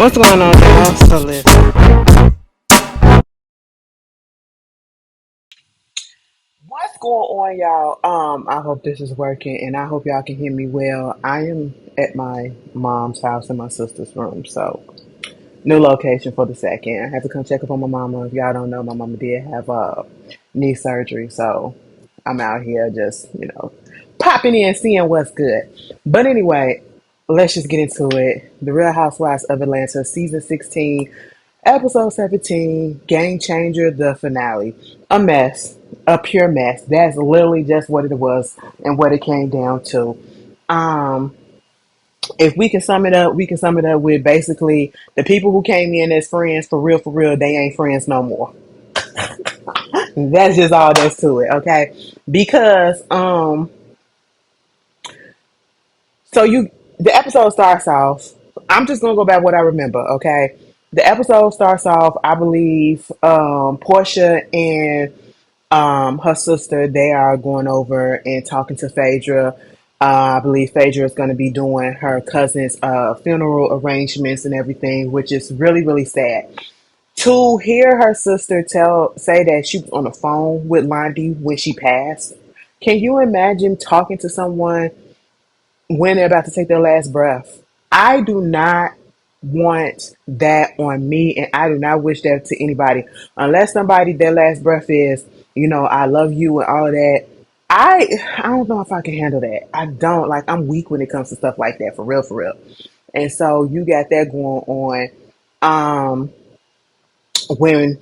What's going on, y'all? So listen. What's going on, y'all? I hope this is working, and I hope y'all can hear me well. I am at my mom's house in my sister's room, so new location for the second. I had to come check up on my mama. If y'all don't know, my mama did have knee surgery, so I'm out here just popping in, seeing what's good. But anyway, let's just get into it. The Real Housewives of Atlanta, season 16. Episode 17, Game Changer, the finale. A mess, a pure mess. That's literally just what it was and what it came down to. Um, if we can sum it up, we can sum it up with basically the people who came in as friends for real, they ain't friends no more. That's just all there's to it, okay? Because so the episode starts off. I'm just gonna go back what I remember, okay? The episode starts off, I believe, Porsha and her sister, they are going over and talking to Phaedra. I believe Phaedra is going to be doing her cousin's funeral arrangements and everything, which is really, really sad. To hear her sister say that she was on the phone with Londi when she passed, can you imagine talking to someone when they're about to take their last breath? I do not want that on me, and I do not wish that to anybody. Unless somebody, their last breath is, I love you and all of that. I don't know if I can handle that. I don't. Like, I'm weak when it comes to stuff like that, for real, for real. And so you got that going on. Um, when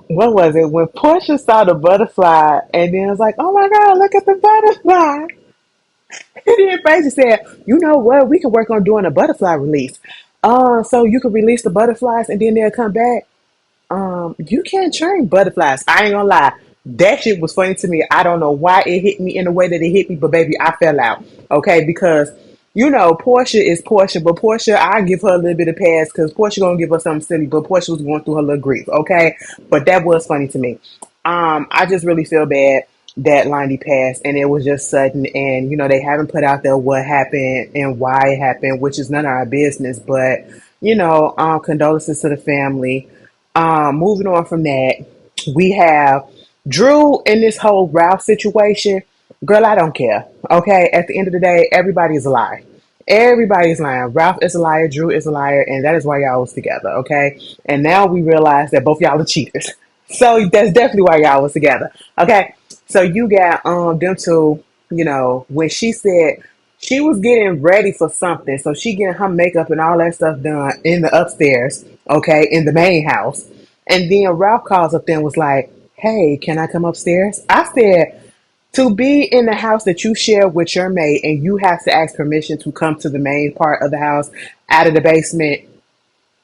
what was it? When Portia saw the butterfly, and then it was like, "Oh my God, look at the butterfly!" And then Fraser said, "You know what? We can work on doing a butterfly release. So you can release the butterflies, and then they'll come back. You can't train butterflies. I ain't gonna lie. That shit was funny to me. I don't know why it hit me in the way that it hit me, but baby, I fell out. Okay, because Portia is Portia, but Portia, I give her a little bit of pass because Portia gonna give her something silly, but Portia was going through her little grief. Okay, but that was funny to me. I just really feel bad that Lindy passed, and it was just sudden, and they haven't put out there what happened and why it happened, which is none of our business. But condolences to the family. Moving on from that, we have Drew in this whole Ralph situation. Girl, I don't care. Okay, at the end of the day, everybody is a liar. Everybody's lying. Ralph is a liar. Drew is a liar, and that is why y'all was together. Okay, and now we realize that both y'all are cheaters. So that's definitely why y'all was together. Okay, so you got them two. When she said she was getting ready for something, so she getting her makeup and all that stuff done in the upstairs. Okay, in the main house, and then Ralph calls up there and was like, "Hey, can I come upstairs?" I said, to be in the house that you share with your mate and you have to ask permission to come to the main part of the house out of the basement,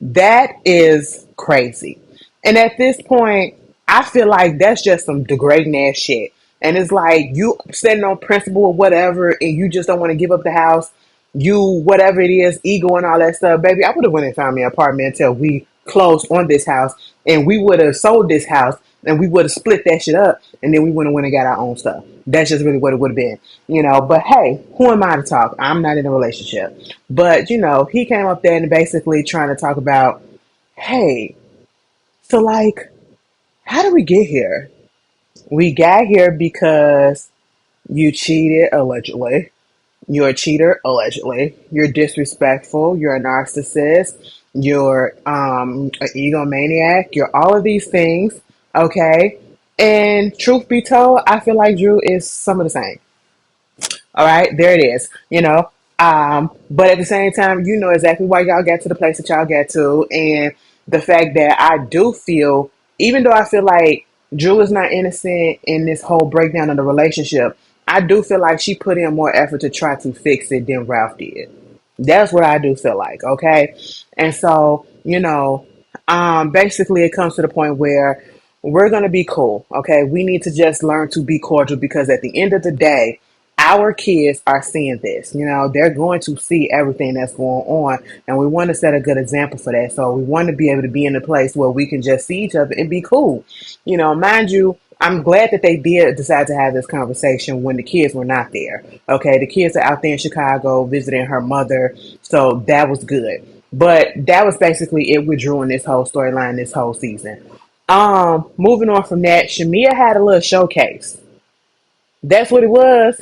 that is crazy. And at this point, I feel like that's just some degrading ass shit. And it's like you standing on principle or whatever, and you just don't want to give up the house. You whatever it is, ego and all that stuff, baby. I would have went and found me an apartment until we closed on this house, and we would have sold this house, and we would have split that shit up, and then we would have went and got our own stuff. That's just really what it would have been. But hey, who am I to talk? I'm not in a relationship. But he came up there and basically trying to talk about, hey, so like, how did we get here? We got here because you cheated allegedly. You're a cheater allegedly. You're disrespectful. You're a narcissist. You're an egomaniac. You're all of these things. Okay. And truth be told, I feel like Drew is some of the same. All right, there it is. But at the same time, you know exactly why y'all got to the place that y'all got to, and the fact that I do feel, even though I feel like Drew is not innocent in this whole breakdown of the relationship, I do feel like she put in more effort to try to fix it than Ralph did. That's what I do feel like, okay? And so, basically it comes to the point where we're going to be cool, okay? We need to just learn to be cordial because at the end of the day, our kids are seeing this. They're going to see everything that's going on, and we want to set a good example for that. So we want to be able to be in a place where we can just see each other and be cool. Mind you, I'm glad that they did decide to have this conversation when the kids were not there. Okay, the kids are out there in Chicago visiting her mother, so that was good. But that was basically it with Drew in this whole storyline, this whole season. Moving on from that, Shamia had a little showcase. That's what it was.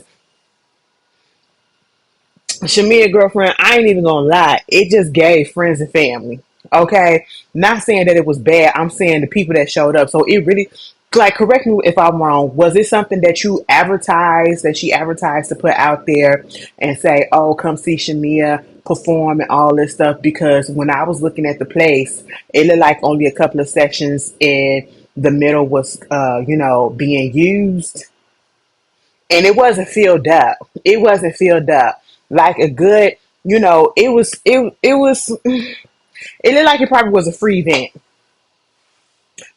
Shamia, girlfriend, I ain't even gonna lie. It just gave friends and family. Okay, not saying that it was bad. I'm saying the people that showed up. So it really, like, correct me if I'm wrong. Was it something that you advertised, that she advertised to put out there and say, "Oh, come see Shamia perform and all this stuff"? Because when I was looking at the place, it looked like only a couple of sections in the middle was, being used, and it wasn't filled up. It wasn't filled up like a good. It was. It looked like it probably was a free event.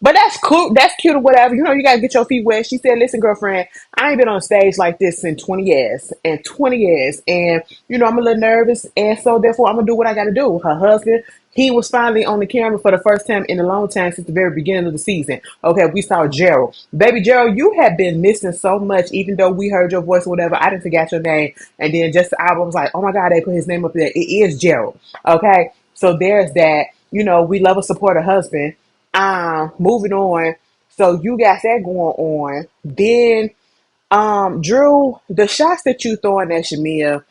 But that's cool. That's cute or whatever. You gotta get your feet wet. She said, "Listen, girlfriend, I ain't been on stage like this in 20 years. And 20 years. And I'm a little nervous. And so therefore I'm gonna do what I gotta do." Her husband, he was finally on the camera for the first time in a long time since the very beginning of the season. Okay, we saw Gerald. Baby Gerald, you have been missing so much, even though we heard your voice or whatever. I didn't forget your name. And then just I was like, oh my God, they put his name up there. It is Gerald. Okay. So there's that. We love a support a husband. Moving on. So you got that going on. Then, Drew, the shots that you throwing at Shamia,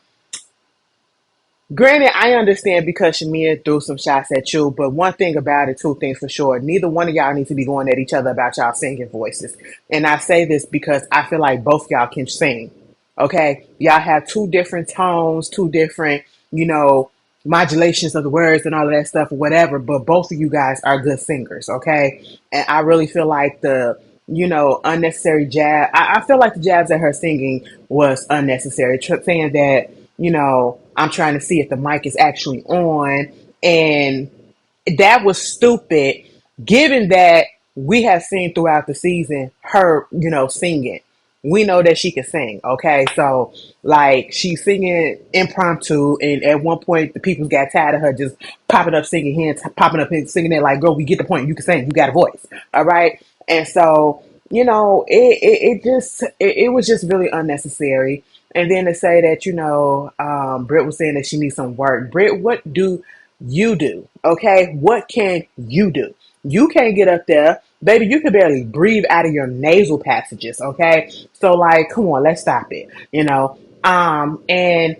granted, I understand because Shamia threw some shots at you, but one thing about it, two things for sure. Neither one of y'all need to be going at each other about y'all singing voices. And I say this because I feel like both y'all can sing. Okay? Y'all have two different tones, two different, you know, modulations of the words and all of that stuff or whatever, but both of you guys are good singers, okay? And I really feel like the unnecessary jab. I feel like the jabs at her singing was unnecessary. Saying that, I'm trying to see if the mic is actually on. And that was stupid, given that we have seen throughout the season her, singing. We know that she can sing, okay? So, like, she's singing impromptu, and at one point, the people got tired of her just popping up singing here, popping up and singing there, like, girl, we get the point. You can sing. You got a voice, all right? And so, it was just really unnecessary. And then to say that, Britt was saying that she needs some work. Britt, what do you do? Okay, what can you do? You can't get up there, baby. You can barely breathe out of your nasal passages. Okay, so like, come on, let's stop it. And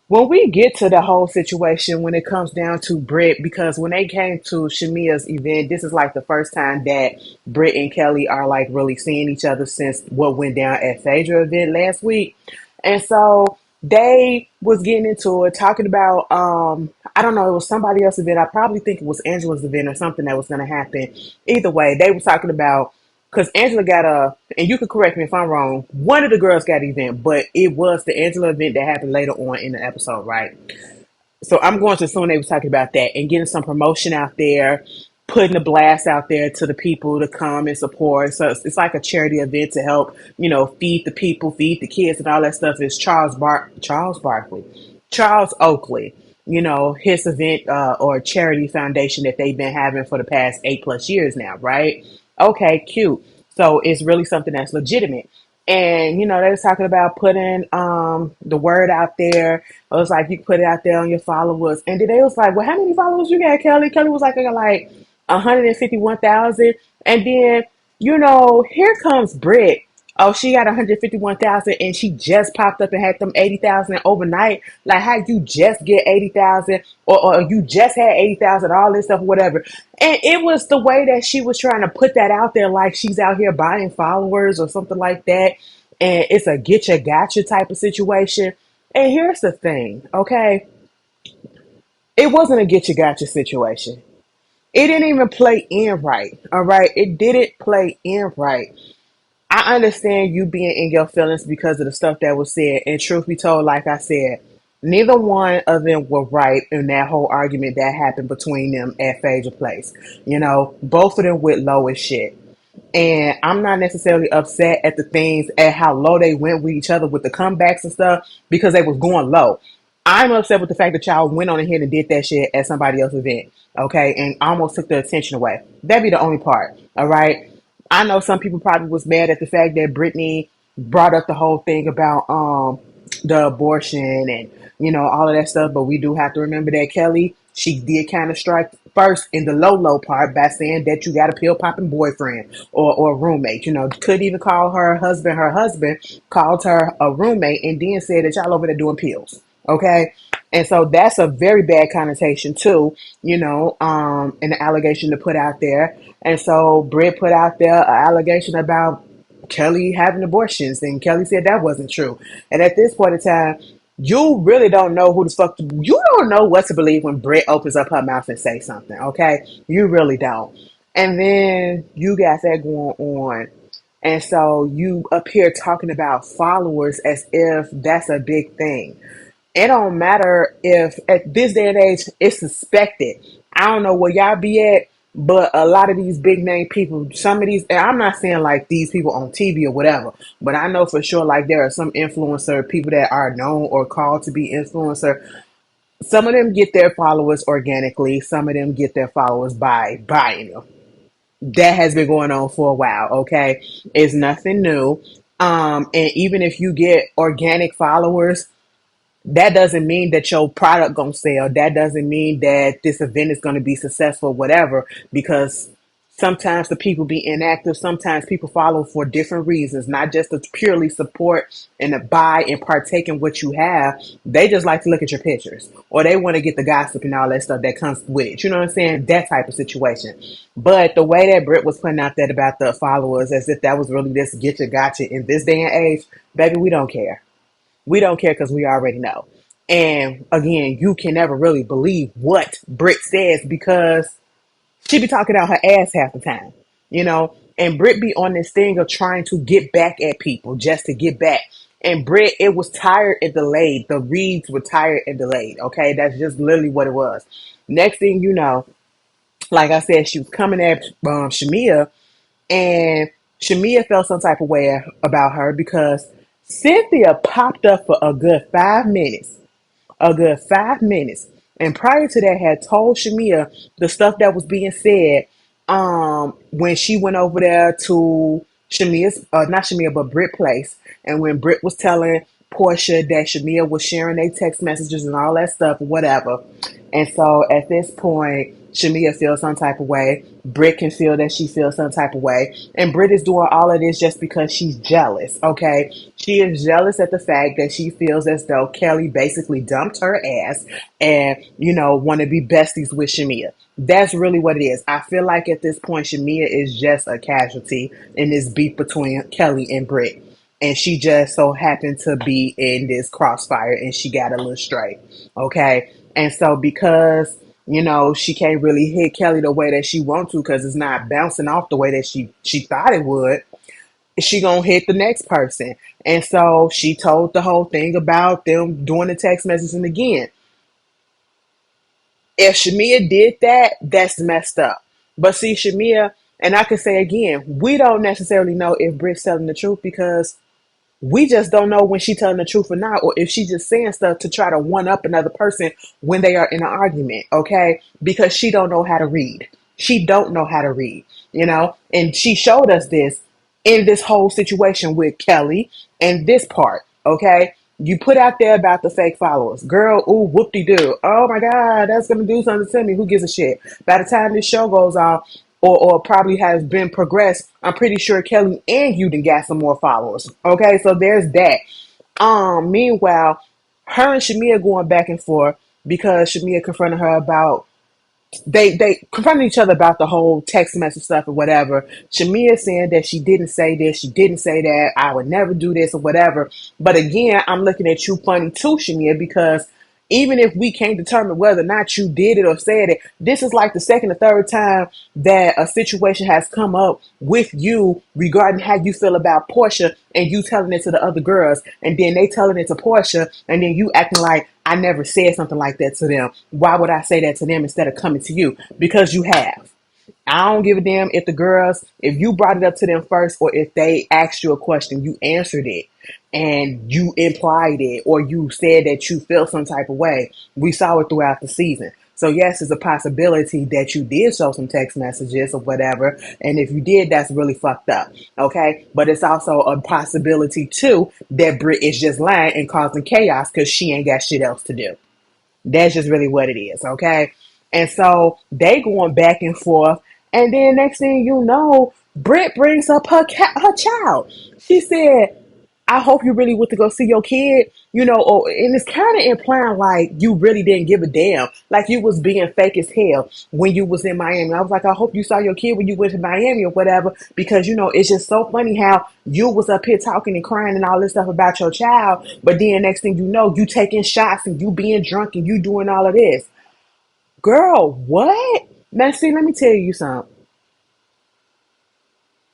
when we get to the whole situation, when it comes down to Britt, because when they came to Shamia's event, this is like the first time that Britt and Kelly are like really seeing each other since what went down at Phaedra event last week. And so they was getting into it, talking about I don't know, it was somebody else's event. I probably think it was Angela's event or something that was going to happen. Either way, they were talking about, because Angela got and you can correct me if I'm wrong, one of the girls got an event, but it was the Angela event that happened later on in the episode, right? So I'm going to assume they was talking about that and getting some promotion out there, putting a blast out there to the people to come and support. So it's like a charity event to help, feed the people, feed the kids, and all that stuff. Is Charles Oakley, his event or charity foundation that they've been having for the past 8+ years now, right? Okay, cute. So it's really something that's legitimate. And they was talking about putting the word out there. It was like you can put it out there on your followers. And then they was like, "Well, how many followers you got, Kelly?" Kelly was like, "I got like 151,000." And then, here comes Britt. Oh, she got 151,000 and she just popped up and had them 80,000 overnight. Like, how you just get 80,000 or you just had 80,000, all this stuff, whatever. And it was the way that she was trying to put that out there, like she's out here buying followers or something like that. And it's a get you gotcha type of situation. And here's the thing, okay? It wasn't a get you gotcha situation. It didn't even play in right, all right? It didn't play in right. I understand you being in your feelings because of the stuff that was said. And truth be told, like I said, neither one of them were right in that whole argument that happened between them at Phaedra Place. Both of them went low as shit. And I'm not necessarily upset at the things, at how low they went with each other with the comebacks and stuff, because they was going low. I'm upset with the fact that y'all went on ahead and did that shit at somebody else's event, okay, and almost took the attention away. That'd be the only part, all right? I know some people probably was mad at the fact that Brittany brought up the whole thing about the abortion and all of that stuff, but we do have to remember that Kelly, she did kind of strike first in the low part by saying that you got a pill popping boyfriend or roommate. Could even call her husband called her a roommate, and then said that y'all over there doing pills. Okay. And so that's a very bad connotation too, an allegation to put out there. And so Britt put out there an allegation about Kelly having abortions, and Kelly said that wasn't true. And at this point in time, you really don't know who the fuck you don't know what to believe when Britt opens up her mouth and say something. Okay, you really don't. And then you got that going on, and so you up here talking about followers as if that's a big thing. It don't matter if at this day and age it's suspected. I don't know where y'all be at, but a lot of these big name people, some of these, and I'm not saying like these people on TV or whatever, but I know for sure like there are some influencer people that are known or called to be influencer. Some of them get their followers organically. Some of them get their followers by buying them. That has been going on for a while. Okay, it's nothing new. And even if you get organic followers, that doesn't mean that your product gonna sell. That doesn't mean that this event is gonna be successful, whatever, because sometimes the people be inactive. Sometimes people follow for different reasons, not just to purely support and to buy and partake in what you have. They just like to look at your pictures, or they want to get the gossip and all that stuff that comes with it. You know what I'm saying? That type of situation. But the way that Britt was putting out that about the followers, as if that was really this get you gotcha in this day and age, baby, we don't care. We don't care because we already know. And again, you can never really believe what Britt says because she be talking out her ass half the time, And Britt be on this thing of trying to get back at people just to get back. And Britt, it was tired and delayed. The reads were tired and delayed. Okay, that's just literally what it was. Next thing you know, like I said, she was coming at Shamia, and Shamia felt some type of way about her because Cynthia popped up for a good 5 minutes. A good 5 minutes. And prior to that had told Shamia the stuff that was being said when she went over there to Shamia's not Shamia but Britt place. And when Britt was telling Porsha that Shamia was sharing their text messages and all that stuff, whatever. And so at this point, Shamia feels some type of way. Britt can feel that she feels some type of way. And Britt is doing all of this just because she's jealous, okay? She is jealous at the fact that she feels as though Kelly basically dumped her ass and, want to be besties with Shamia. That's really what it is. I feel like at this point, Shamia is just a casualty in this beef between Kelly and Britt. And she just so happened to be in this crossfire and she got a little straight, okay? And so because she can't really hit Kelly the way that she wants to because it's not bouncing off the way that she thought it would. She gonna hit the next person. And so she told the whole thing about them doing the text messages. And again, if Shamia did that, that's messed up. But see, Shamia, and I can say again, we don't necessarily know if Britt's telling the truth because we just don't know when she's telling the truth or not, or if she's just saying stuff to try to one up another person when they are in an argument, okay? Because she don't know how to read. She don't know how to read, And she showed us this in this whole situation with Kelly and this part, okay? You put out there about the fake followers. Girl, ooh, whoop-de-doo. Oh my God, that's going to do something to me. Who gives a shit? By the time this show goes off, or probably has been progressed, I'm pretty sure Kelly and you done got some more followers. Okay, so there's that. Meanwhile, her and Shamia going back and forth because Shamia confronted her about they confronted each other about the whole text message stuff or whatever. Shamia saying that she didn't say this, she didn't say that, I would never do this or whatever. But again, I'm looking at you funny too, Shamia, because even if we can't determine whether or not you did it or said it, this is like the second or third time that a situation has come up with you regarding how you feel about Porsha and you telling it to the other girls and then they telling it to Porsha and then you acting like I never said something like that to them. Why would I say that to them instead of coming to you? Because you have. I don't give a damn if the girls, if you brought it up to them first or if they asked you a question, you answered it and you implied it or you said that you felt some type of way. We saw it throughout the season. So yes, it's a possibility that you did show some text messages or whatever. And if you did, that's really fucked up. Okay. But it's also a possibility too that Brit is just lying and causing chaos because she ain't got shit else to do. That's just really what it is, okay? And so they going back and forth, and then next thing you know, Britt brings up her child. She said, "I hope you really went to go see your kid." And it's kind of implying like you really didn't give a damn, like you was being fake as hell when you was in Miami. I was like, I hope you saw your kid when you went to Miami or whatever, because it's just so funny how you was up here talking and crying and all this stuff about your child, but then next thing you know, you taking shots and you being drunk and you doing all of this. Girl, what? Now, see, let me tell you something.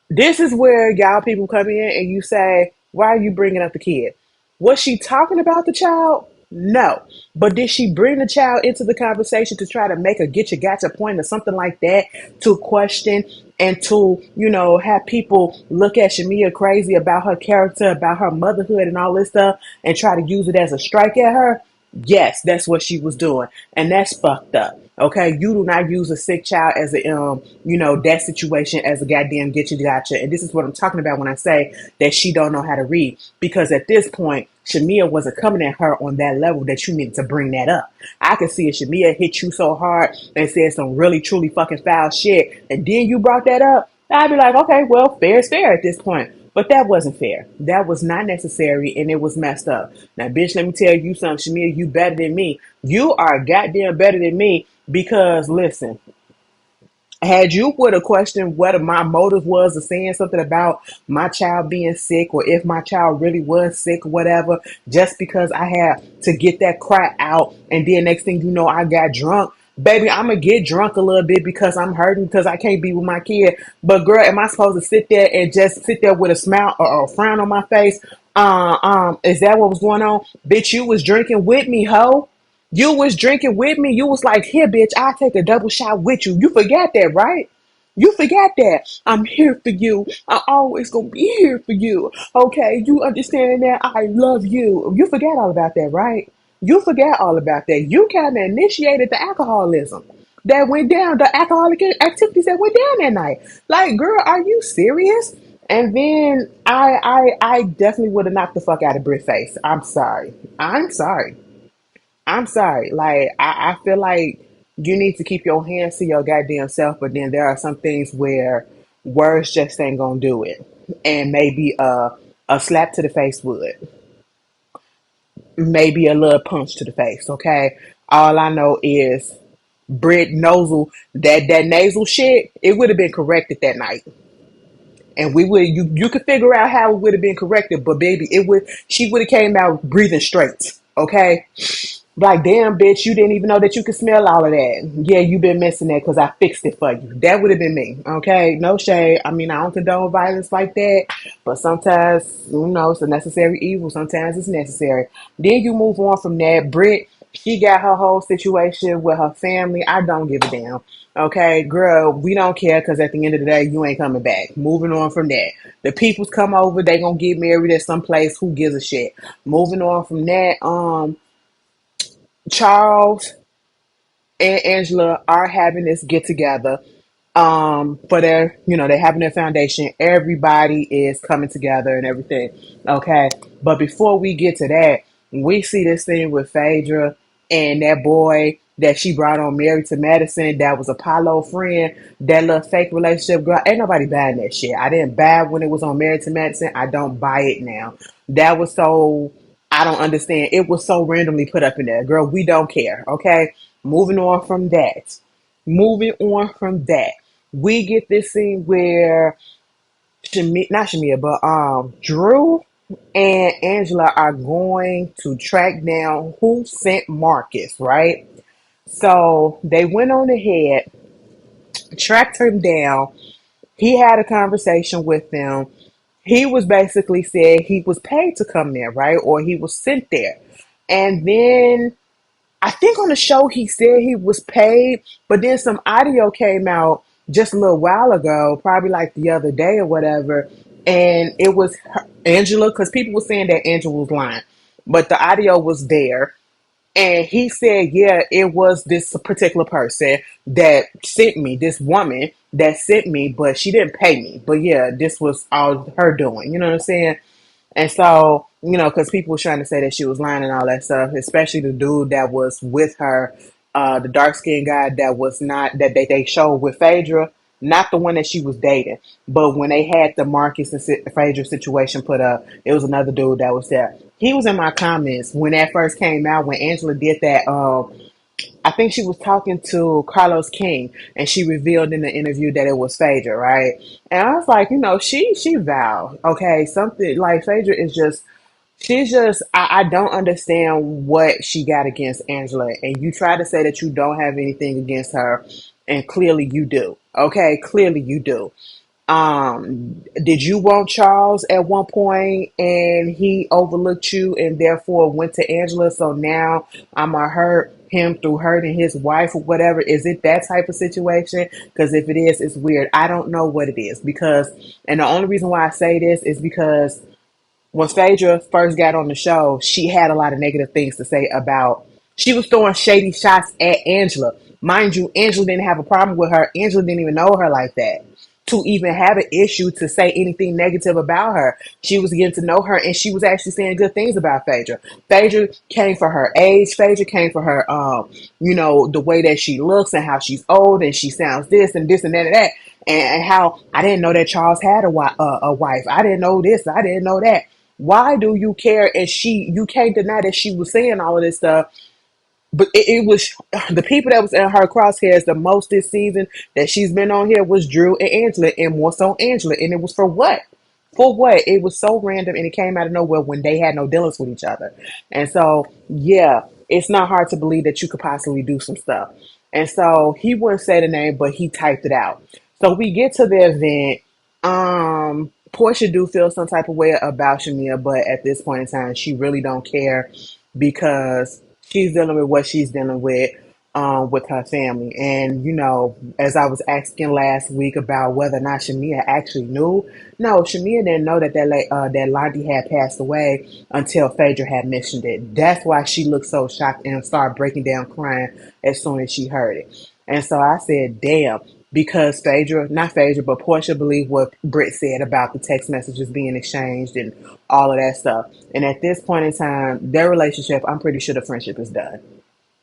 This is where y'all people come in and you say, why are you bringing up the kid? Was she talking about the child? No. But did she bring the child into the conversation to try to make a get your gotcha point or something like that, to question and to, have people look at Shamia crazy about her character, about her motherhood and all this stuff, and try to use it as a strike at her? Yes, that's what she was doing, and that's fucked up. Okay, you do not use a sick child as a that situation as a goddamn get you gotcha. And this is what I'm talking about when I say that she don't know how to read, because at this point Shamia wasn't coming at her on that level that you needed to bring that up. I could see if Shamia hit you so hard and said some really truly fucking foul shit, and then you brought that up, I'd be like, okay, well, fair is fair at this point. But that wasn't fair. That was not necessary, and it was messed up. Now, bitch, let me tell you something, Shamia, you better than me. You are goddamn better than me, because, listen, had you would have questioned what my motive was of saying something about my child being sick, or if my child really was sick or whatever, just because I had to get that cry out, and then next thing you know, I got drunk. Baby, I'm gonna get drunk a little bit because I'm hurting because I can't be with my kid. But girl, am I supposed to sit there and just sit there with a smile or a frown on my face? Is that what was going on? Bitch, you was drinking with me, ho. You was drinking with me. You was like, here, bitch, I'll take a double shot with you. You forgot that, right? You forgot that. I'm here for you. I'm always going to be here for you. Okay? You understand that? I love you. You forgot all about that, right? You forgot all about that. You kind of initiated the alcoholism that went down, the alcoholic activities that went down that night. Like, girl, are you serious? And then I definitely would have knocked the fuck out of Brit's face. I'm sorry. I'm sorry. I'm sorry. Like, I feel like you need to keep your hands to your goddamn self, but then there are some things where words just ain't gonna do it. And maybe a slap to the face would. Maybe a little punch to the face, okay? All I know is Brit nasal, that nasal shit, it would have been corrected that night. And we would you could figure out how it would have been corrected, but baby, she would have came out breathing straight. Okay? Like, damn, bitch, you didn't even know that you could smell all of that. Yeah, you been missing that because I fixed it for you. That would have been me, okay? No shade. I mean, I don't condone violence like that, but sometimes, it's a necessary evil. Sometimes it's necessary. Then you move on from that. Britt, she got her whole situation with her family. I don't give a damn. Okay, girl, we don't care because at the end of the day, you ain't coming back. Moving on from that. The peoples come over, they gonna get married at some place. Who gives a shit? Moving on from that, Charles and Angela are having this get together for their, they're having their foundation. Everybody is coming together and everything. Okay. But before we get to that, we see this thing with Phaedra and that boy that she brought on Married to Madison, that was Apollo friend, that little fake relationship. Girl, ain't nobody buying that shit. I didn't buy it when it was on Married to Madison. I don't buy it now. That was so, I don't understand. It was so randomly put up in there. Girl, we don't care. Okay. Moving on from that. Moving on from that, we get this scene where not Shamia, but Drew and Angela are going to track down who sent Marcus, right? So they went on ahead, tracked him down. He had a conversation with them. He was basically said he was paid to come there, right? Or he was sent there. And then I think on the show he said he was paid, but then some audio came out just a little while ago, probably like the other day or whatever, and it was Angela, because people were saying that Angela was lying, but the audio was there, And he said, yeah, it was this particular person that sent me, this woman that sent me, but she didn't pay me. But yeah, this was all her doing. You know what I'm saying? And so, because people were trying to say that she was lying and all that stuff, especially the dude that was with her, the dark skinned guy that was not, that they showed with Phaedra, not the one that she was dating. But when they had the Marcus and Phaedra situation put up, it was another dude that was there. He was in my comments when that first came out, when Angela did that. I think she was talking to Carlos King, and she revealed in the interview that it was Phaedra, right? And I was like, she vowed, okay, something like Phaedra is just, she's just, I don't understand what she got against Angela. And you try to say that you don't have anything against her, and clearly you do, okay? Clearly you do. Did you want Charles at one point and he overlooked you and therefore went to Angela? So now I'm gonna hurt him through hurting his wife or whatever. Is it that type of situation? Because if it is, it's weird. I don't know what it is because, and the only reason why I say this is because when Phaedra first got on the show, she had a lot of negative things to say about. She was throwing shady shots at Angela. Mind you, Angela didn't have a problem with her. Angela didn't even know her like that to even have an issue to say anything negative about her. She was getting to know her, and she was actually saying good things about Phaedra. Phaedra came for her age. Phaedra came for her, the way that she looks and how she's old and she sounds this and that and that. And how I didn't know that Charles had a wife. I didn't know this. I didn't know that. Why do you care? And you can't deny that she was saying all of this stuff, but it was the people that was in her crosshairs the most this season that she's been on here was Drew and Angela, and more so Angela. And it was for what? For what? It was so random, and it came out of nowhere when they had no dealings with each other. And so, yeah, it's not hard to believe that you could possibly do some stuff. And so he wouldn't say the name, but he typed it out. So we get to the event. Porsha do feel some type of way about Shamia, but at this point in time, she really don't care because she's dealing with what she's dealing with her family. And as I was asking last week about whether or not Shamia actually knew, no, Shamia didn't know that Londi had passed away until Phaedra had mentioned it. That's why she looked so shocked and started breaking down crying as soon as she heard it. And so I said, damn, because not Phaedra, but Porsha believed what Britt said about the text messages being exchanged and all of that stuff. And at this point in time, their relationship, I'm pretty sure the friendship is done.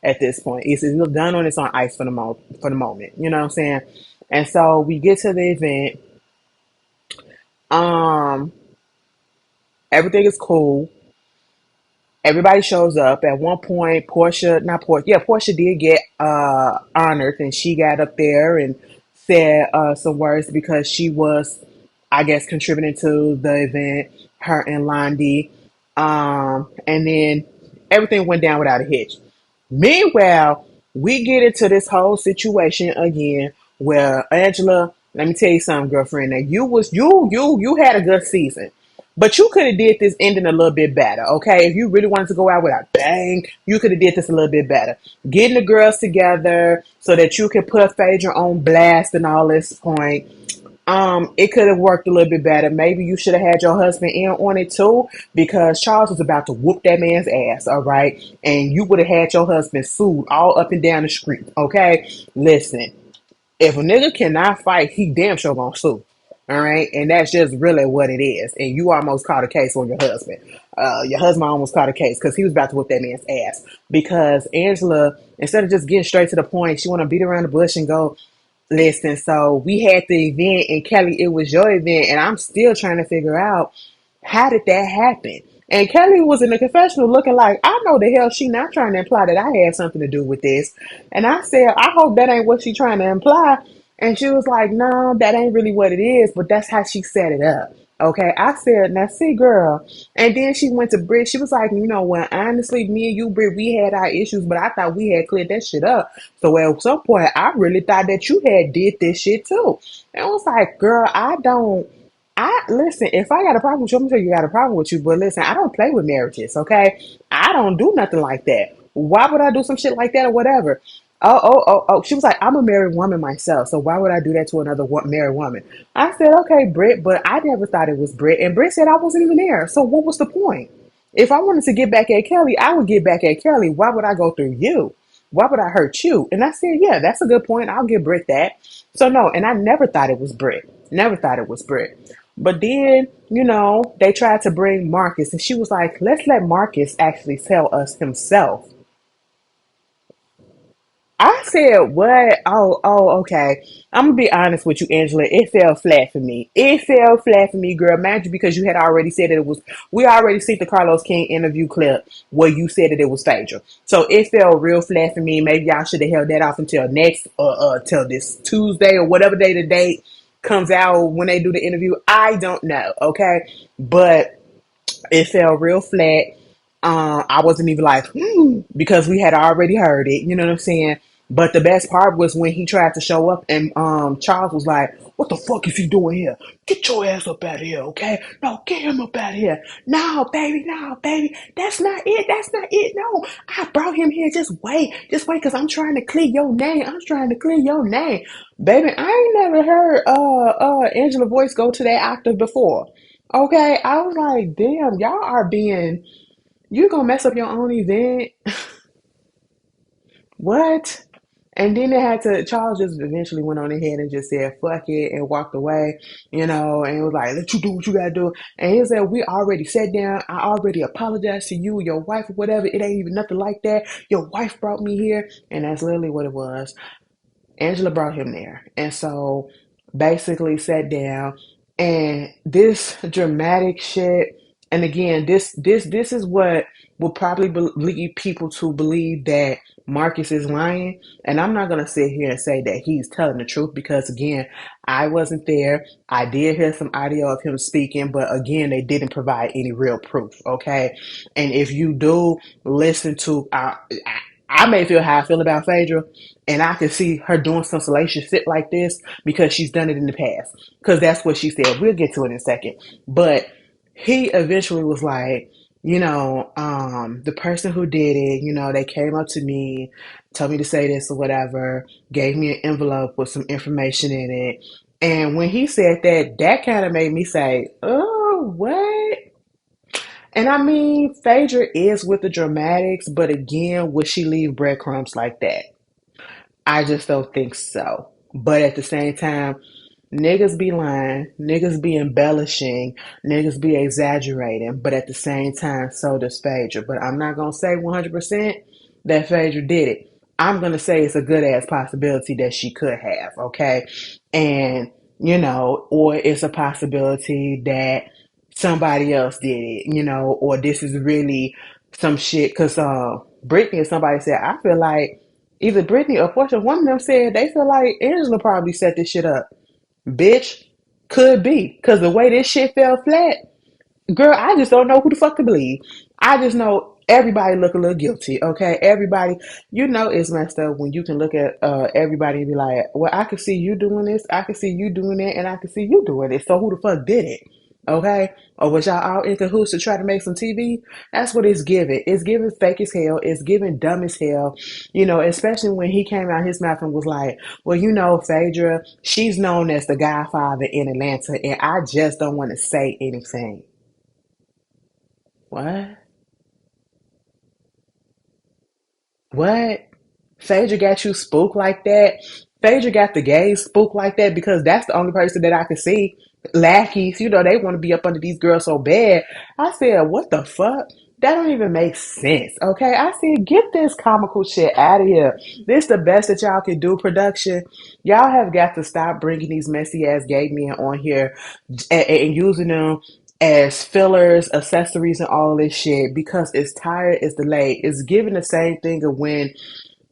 At this point, it's done on its on ice for the moment. You know what I'm saying? And so we get to the event. Everything is cool. Everybody shows up. At one point, Porsha did get honored, and she got up there and said some words because she was, I guess, contributing to the event, her and Londi. And then everything went down without a hitch. Meanwhile, we get into this whole situation again where Angela, let me tell you something, girlfriend. Now you had a good season. But you could have did this ending a little bit better, okay? If you really wanted to go out with a bang, you could have did this a little bit better. Getting the girls together so that you could put Phaedra on blast and all this point. It could have worked a little bit better. Maybe you should have had your husband in on it too, because Charles was about to whoop that man's ass, all right? And you would have had your husband sued all up and down the street, okay? Listen, if a nigga cannot fight, he damn sure gonna sue. All right. And that's just really what it is. And you almost caught a case on your husband. Your husband almost caught a case because he was about to whip that man's ass. Because Angela, instead of just getting straight to the point, she want to beat around the bush and go, listen, so we had the event, and Kelly, it was your event. And I'm still trying to figure out, how did that happen? And Kelly was in the confessional looking like, I know the hell she not trying to imply that I had something to do with this. And I said, I hope that ain't what she trying to imply. And she was like, no, that ain't really what it is, but that's how she set it up. Okay, I said, now see, girl. And then she went to Britt. She was like, what, honestly, me and you, Britt, we had our issues, but I thought we had cleared that shit up. So at some point, I really thought that you had did this shit too. And I was like, girl, listen, if I got a problem with you, I'm sure you got a problem with you, but listen, I don't play with marriages, okay? I don't do nothing like that. Why would I do some shit like that or whatever? Oh. She was like, I'm a married woman myself, so why would I do that to another married woman? I said, okay, Britt, but I never thought it was Britt. And Britt said I wasn't even there. So what was the point? If I wanted to get back at Kelly, I would get back at Kelly. Why would I go through you? Why would I hurt you? And I said, yeah, that's a good point. I'll give Britt that. So no, and I never thought it was Britt. Never thought it was Britt. But then, they tried to bring Marcus, and she was like, let's let Marcus actually tell us himself. I said, what? Okay. I'm gonna be honest with you, Angela. It fell flat for me. It fell flat for me, girl. Imagine because you had already said that it was. We already seen the Carlos King interview clip where you said that it was Phaedra. So it fell real flat for me. Maybe y'all should have held that off until next, till this Tuesday or whatever day the date comes out when they do the interview. I don't know. Okay, but it fell real flat. I wasn't even like, because we had already heard it. You know what I'm saying? But the best part was when he tried to show up, and Charles was like, "What the fuck is he doing here? Get your ass up out of here, okay? No, get him up out of here. No, baby, that's not it. That's not it. No, I brought him here. Just wait, cause I'm trying to clear your name. I'm trying to clear your name, baby. I ain't never heard Angela voice go to that octave before. Okay, I was like, damn, y'all are being, you gonna mess up your own event? What? And then they had to, Charles just eventually went on ahead and just said, fuck it, and walked away, and was like, let you do what you gotta do. And he said, we already sat down. I already apologized to you, your wife, or whatever. It ain't even nothing like that. Your wife brought me here. And that's literally what it was. Angela brought him there. And so basically sat down, and this dramatic shit, and again, this is what will probably lead people to believe that Marcus is lying. And I'm not gonna sit here and say that he's telling the truth, because again, I wasn't there. I did hear some audio of him speaking, but again, they didn't provide any real proof. Okay. And if you do listen to I may feel how I feel about Phaedra, and I can see her doing some salacious shit like this because she's done it in the past. Because that's what she said. We'll get to it in a second. But he eventually was like, the person who did it, they came up to me, told me to say this or whatever, gave me an envelope with some information in it. And when he said that, that kind of made me say, oh, what? And I mean, Phaedra is with the dramatics, but again, would she leave breadcrumbs like that? I just don't think so. But at the same time, niggas be lying, niggas be embellishing, niggas be exaggerating, but at the same time, so does Phaedra. But I'm not gonna say 100% that Phaedra did it. I'm gonna say it's a good ass possibility that she could have, okay? And, or it's a possibility that somebody else did it, or this is really some shit. Because Brittany or somebody said, I feel like either Brittany or Porsha, one of them said they feel like Angela probably set this shit up. Bitch, could be. Because the way this shit fell flat, girl, I just don't know who the fuck to believe. I just know everybody look a little guilty, okay? Everybody, it's messed up when you can look at everybody and be like, well, I can see you doing this, I can see you doing that, and I can see you doing it. So who the fuck did it? Okay? Or was y'all all in cahoots to try to make some TV? That's what it's giving. It's giving fake as hell. It's giving dumb as hell. Especially when he came out his mouth and was like, well, Phaedra, she's known as the Godfather in Atlanta, and I just don't want to say anything. What? What? Phaedra got you spooked like that? Phaedra got the gays spooked like that because that's the only person that I could see. Lackeys, they want to be up under these girls so bad. I said, what the fuck? That don't even make sense, okay? I said, get this comical shit out of here. This the best that y'all can do, production. Y'all have got to stop bringing these messy ass gay men on here and using them as fillers, accessories, and all this shit because it's tired, it's delayed. It's giving the same thing of when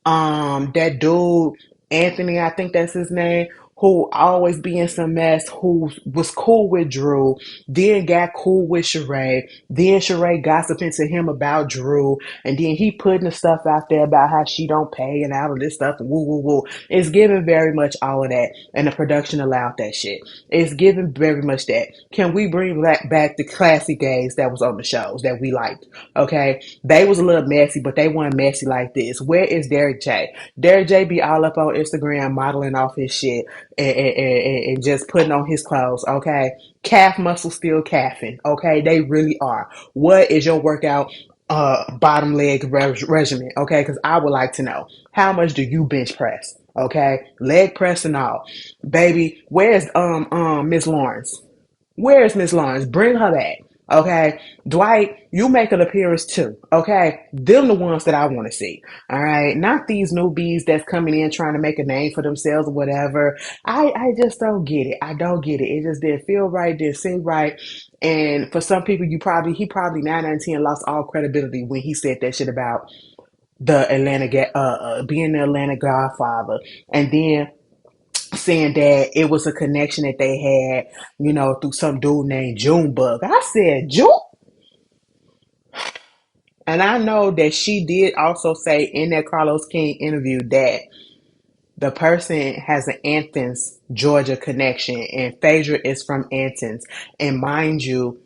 that dude Anthony, I think that's his name, who always be in some mess, who was cool with Drew, then got cool with Sheree, then Sheree gossiping to him about Drew, and then he putting the stuff out there about how she don't pay and all of this stuff and woo woo woo. It's giving very much all of that, and the production allowed that shit. It's giving very much that. Can we bring back the classic gays that was on the shows that we liked? Okay, they was a little messy, but they weren't messy like this. Where is Derek J? Derek J be all up on Instagram modeling off his shit. and just putting on his clothes, okay? Calf muscle still calving, okay? They really are. What is your workout bottom leg regimen, okay? Because I would like to know, how much do you bench press, okay? Leg press and all. Baby, where's Miss Lawrence? Where's Miss Lawrence? Bring her back. Okay. Dwight, you make an appearance too. Okay. Them the ones that I want to see. All right. Not these newbies that's coming in trying to make a name for themselves or whatever. I just don't get it. I don't get it. It just didn't feel right, didn't seem right. And for some people, he probably 9 out of 10 lost all credibility when he said that shit about the being the Atlanta Godfather. And then saying that it was a connection that they had, through some dude named Junebug. I said, June? And I know that she did also say in that Carlos King interview that the person has an Athens, Georgia connection, and Phaedra is from Athens. And mind you,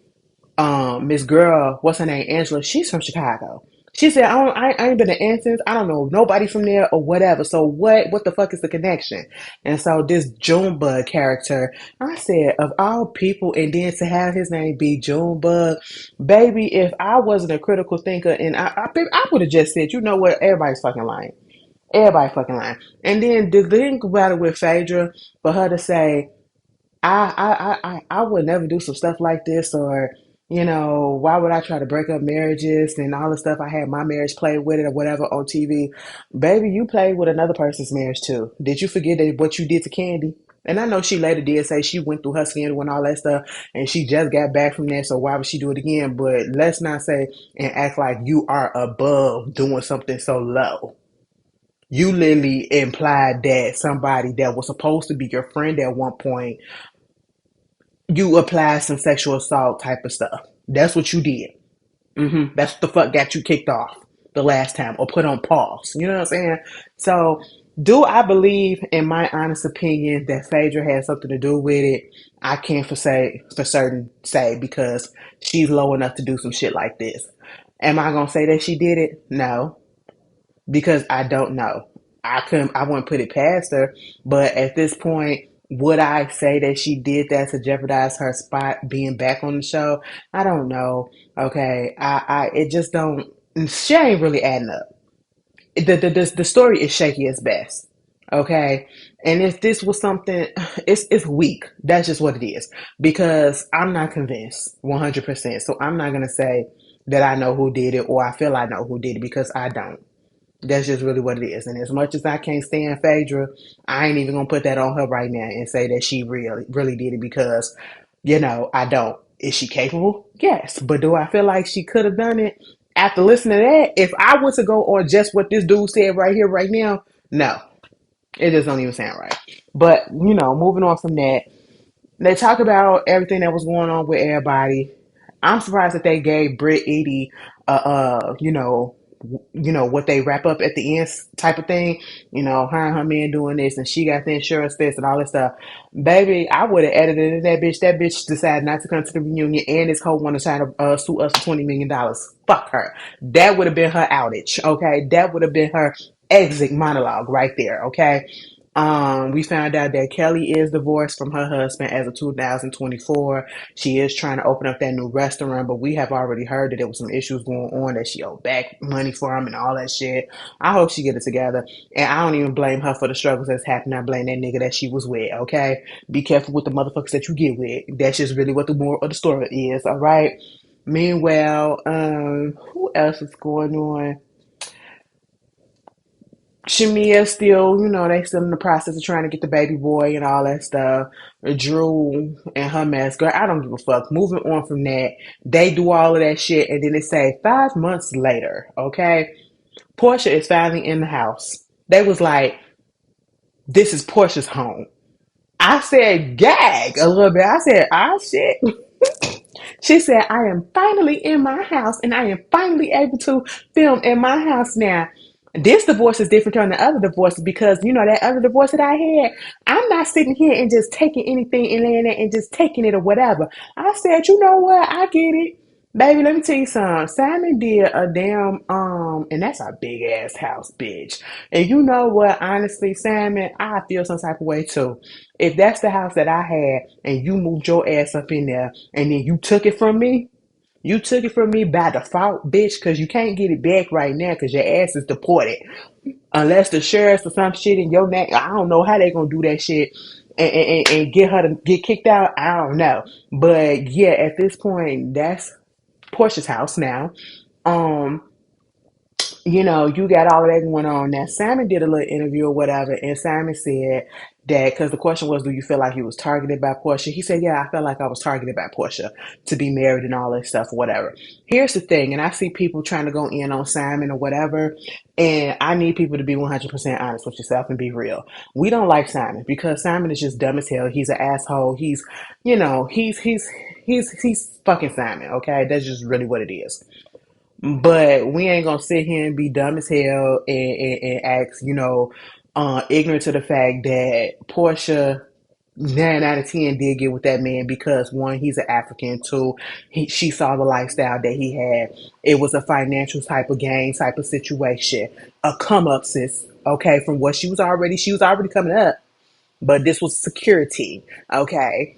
Miss Girl, what's her name, Angela, she's from Chicago. She said, I ain't been to Athens. I don't know nobody from there or whatever. So what the fuck is the connection? And so this Junebug character, I said, of all people, and then to have his name be Junebug, baby, if I wasn't a critical thinker, and I would have just said, you know what, everybody's fucking lying. Everybody fucking lying. And then the thing about it with Phaedra, for her to say, I would never do some stuff like this, or why would I try to break up marriages and all the stuff I had my marriage played with it or whatever on TV. Baby, you played with another person's marriage too. Did you forget that what you did to Candy? And I know she later did say she went through her scandal and all that stuff, and she just got back from that, so why would she do it again? But let's not say and act like you are above doing something so low. You literally implied that somebody that was supposed to be your friend at one point, you applied some sexual assault type of stuff. That's what you did. That's what the fuck got you kicked off the last time or put on pause. You know what I'm saying? So, do I believe, in my honest opinion, that Phaedra had something to do with it? I can't for certain say because she's low enough to do some shit like this. Am I gonna say that she did it? No, because I don't know. I wouldn't put it past her, but at this point, would I say that she did that to jeopardize her spot being back on the show? I don't know. Okay, it just don't. She ain't really adding up. The story is shaky as best. Okay, and if this was something, it's weak. That's just what it is because I'm not convinced 100%. So I'm not gonna say that I know who did it or I feel I know who did it because I don't. That's just really what it is. And as much as I can't stand Phaedra, I ain't even gonna put that on her right now and say that she really did it because, I don't. Is she capable? Yes. But do I feel like she could have done it? After listening to that, if I were to go on just what this dude said right here, right now, no. It just don't even sound right. But, moving on from that, they talk about everything that was going on with everybody. I'm surprised that they gave Britt Edie, what they wrap up at the end type of thing. Her and her man doing this, and she got the insurance this and all this stuff. Baby, I would have edited in that bitch. That bitch decided not to come to the reunion, and this whole one is trying to sue us for $20 million. Fuck her. That would have been her outage. Okay, that would have been her exit monologue right there. Okay. We found out that Kelly is divorced from her husband as of 2024. She is trying to open up that new restaurant, but we have already heard that there was some issues going on that she owed back money for him and all that shit. I hope she get it together. And I don't even blame her for the struggles that's happening. I blame that nigga that she was with, okay? Be careful with the motherfuckers that you get with. That's just really what the moral of the story is, all right? Meanwhile, who else is going on? Shamia still, they still in the process of trying to get the baby boy and all that stuff. Drew and her mess. Girl, I don't give a fuck. Moving on from that, they do all of that shit and then they say 5 months later, okay? Porsha is finally in the house. They was like, this is Portia's home. I said gag a little bit. I said, ah shit. She said, I am finally in my house and I am finally able to film in my house now. This divorce is different from the other divorces because, that other divorce that I had, I'm not sitting here and just taking anything and laying there and just taking it or whatever. I said, you know what? I get it. Baby, let me tell you something. Simon did a damn and that's a big ass house, bitch. And you know what? Honestly, Simon, I feel some type of way too. If that's the house that I had and you moved your ass up in there and then you took it from me, you took it from me by default, bitch, because you can't get it back right now because your ass is deported. Unless the sheriffs or some shit in your name, I don't know how they gonna do that shit and get her to get kicked out. I don't know. But yeah, at this point, that's Portia's house now. Um, you got all of that going on. Now, Simon did a little interview or whatever, and Simon said that because the question was, do you feel like he was targeted by Portia? He said, yeah, I felt like I was targeted by Portia to be married and all that stuff, whatever. Here's the thing, and I see people trying to go in on Simon or whatever, and I need people to be 100% honest with yourself and be real. We don't like Simon because Simon is just dumb as hell. He's an asshole. He's fucking Simon, okay? That's just really what it is. But we ain't gonna sit here and be dumb as hell and act, ignorant to the fact that Portia 9 out of 10 did get with that man because one, he's an African. Two, she saw the lifestyle that he had. It was a financial type of gain, type of situation, a come up, sis. Okay, from what she was already coming up, but this was security. Okay,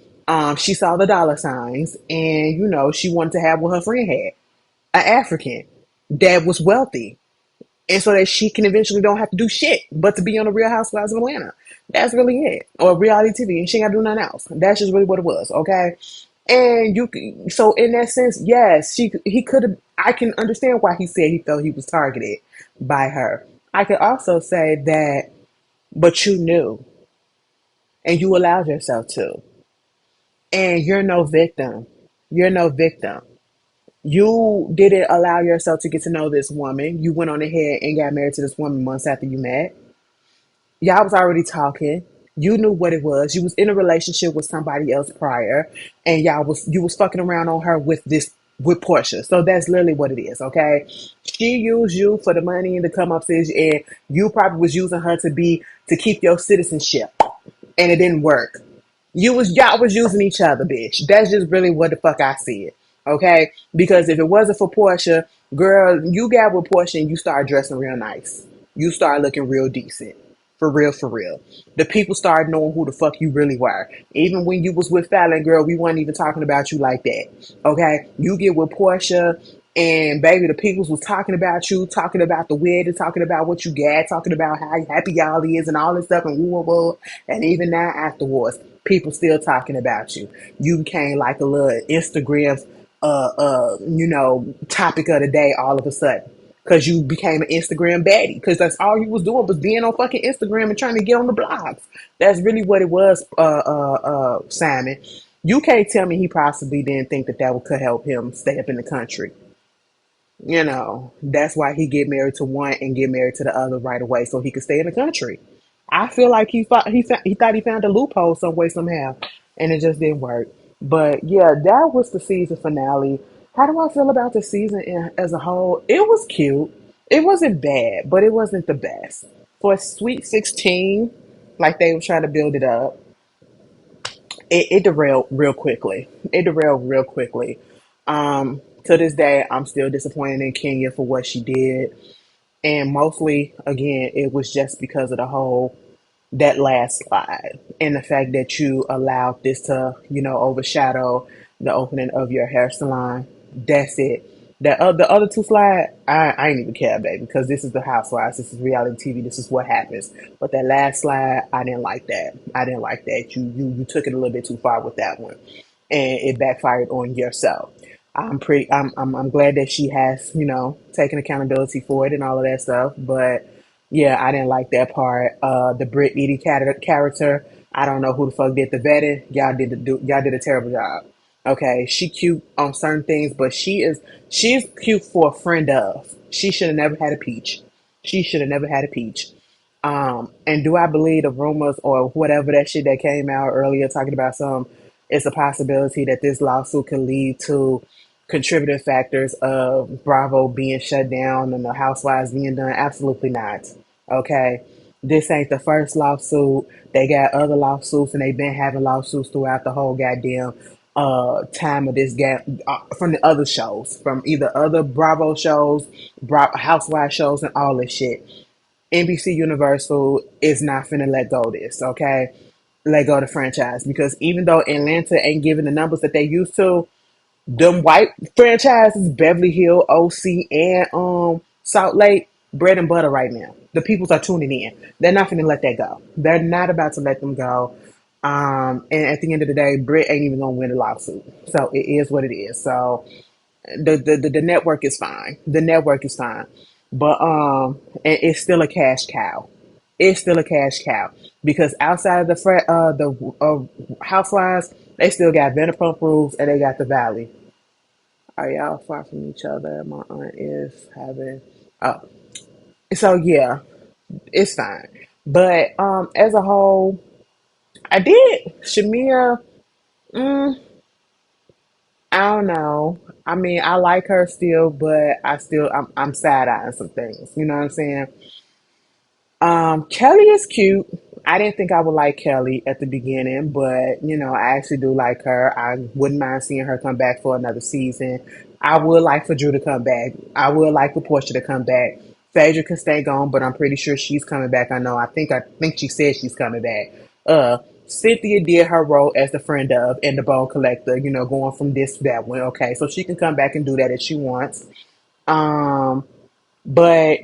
she saw the dollar signs, and she wanted to have what her friend had, an African that was wealthy, and so that she can eventually don't have to do shit but to be on the Real Housewives of Atlanta. That's really it, or reality TV, and she ain't got to do nothing else. That's just really what it was, okay? And so in that sense, yes, he could have. I can understand why he said he felt he was targeted by her. I could also say that, but you knew, and you allowed yourself to, and you're no victim. You're no victim. You didn't allow yourself to get to know this woman. You went on ahead and got married to this woman months after you met. Y'all was already talking. You knew what it was. You was in a relationship with somebody else prior, and you was fucking around on her with Portia. So that's literally what it is, okay? She used you for the money and the come up, and you probably was using her to keep your citizenship, and it didn't work. Y'all was using each other, bitch. That's just really what the fuck I see it. Okay? Because if it wasn't for Portia, girl, you got with Portia and you start dressing real nice. You start looking real decent. For real, for real. The people started knowing who the fuck you really were. Even when you was with Fallon, girl, we weren't even talking about you like that. Okay? You get with Portia and baby, the peoples was talking about you, talking about the wedding, talking about what you got, talking about how happy y'all is and all this stuff and woo woo woo. And even now afterwards, people still talking about you. You became like a little Instagram topic of the day all of a sudden. Cause you became an Instagram baddie. Cause that's all you was doing was being on fucking Instagram and trying to get on the blogs. That's really what it was, Simon. You can't tell me he possibly didn't think that could help him stay up in the country. That's why he get married to one and get married to the other right away so he could stay in the country. I feel like he thought he found a loophole some way somehow, and it just didn't work. But yeah, that was the season finale. How do I feel about the season as a whole? It was cute. It wasn't bad, but it wasn't the best. For a Sweet 16, like they were trying to build it up, it derailed real quickly. It derailed real quickly. To this day, I'm still disappointed in Kenya for what she did. And mostly, again, it was just because of that last slide and the fact that you allowed this to, overshadow the opening of your hair salon. That's it. The other two slides, I ain't even care, baby, because this is the Housewives. This is reality TV. This is what happens. But that last slide, I didn't like that. I didn't like that. You took it a little bit too far with that one, and it backfired on yourself. I'm glad that she has, taken accountability for it and all of that stuff. But yeah, I didn't like that part. The Brit Edie character, I don't know who the fuck did the vetting. Y'all did a terrible job. Okay, she cute on certain things, but she's cute for a friend of. She should have never had a peach. She should have never had a peach. And do I believe the rumors or whatever that shit that came out earlier talking about it's a possibility that this lawsuit can lead to contributing factors of Bravo being shut down and the Housewives being done? Absolutely not. Okay. This ain't the first lawsuit. They got other lawsuits and they've been having lawsuits throughout the whole goddamn time of this game from the other shows, from either other Bravo shows, Housewives shows, and all this shit. NBC Universal is not finna let go of this, okay? Let go of the franchise because even though Atlanta ain't giving the numbers that they used to, them white franchises, Beverly Hill, OC, and Salt Lake, bread and butter right now. The peoples are tuning in. They're not going to let that go. They're not about to let them go. And at the end of the day, Britt ain't even gonna win a lawsuit. So it is what it is. So the network is fine. The network is fine, but it's still a cash cow. It's still a cash cow because outside of the Housewives, they still got Vanderpump Rules and they got the Valley. Are y'all far from each other? My aunt is having. Oh, so yeah, it's fine. But as a whole, I did Shamia. Mm, I don't know. I mean, I like her still, but I'm side eyeing some things. You know what I'm saying? Kelly is cute. I didn't think I would like Kelly at the beginning, but I actually do like her. I wouldn't mind seeing her come back for another season. I would like for Drew to come back. I would like for Porsha to come back. Phaedra can stay gone, but I'm pretty sure she's coming back. I think she said she's coming back. Cynthia did her role as the friend of and the bone collector, going from this to that one. Okay, so she can come back and do that if she wants. But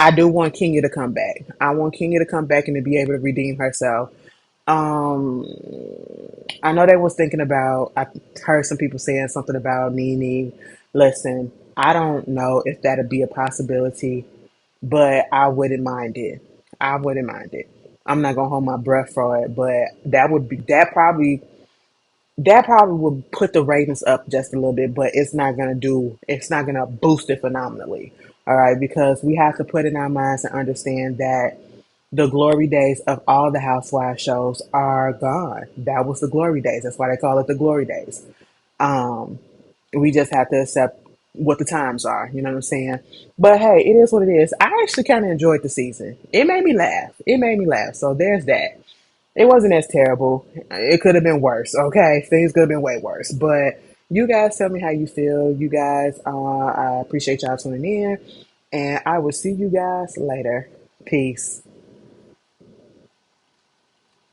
I do want Kenya to come back. I want Kenya to come back and to be able to redeem herself. Um, I know they was thinking about. I heard some people saying something about Nene. Listen, I don't know if that'd be a possibility, but I wouldn't mind it. I wouldn't mind it. I'm not gonna hold my breath for it, but that probably would put the ratings up just a little bit, but it's not gonna boost it phenomenally. All right, because we have to put in our minds and understand that the glory days of all the Housewives shows are gone. That was the glory days. That's why they call it the glory days. Um, we just have to accept what the times are. You know what I'm saying? But hey, it is what it is. I actually kind of enjoyed the season. It made me laugh. It made me laugh. So there's that. It wasn't as terrible. It could have been worse. Okay, things could have been way worse. But you guys tell me how you feel. You guys, I appreciate y'all tuning in, and I will see you guys later. Peace.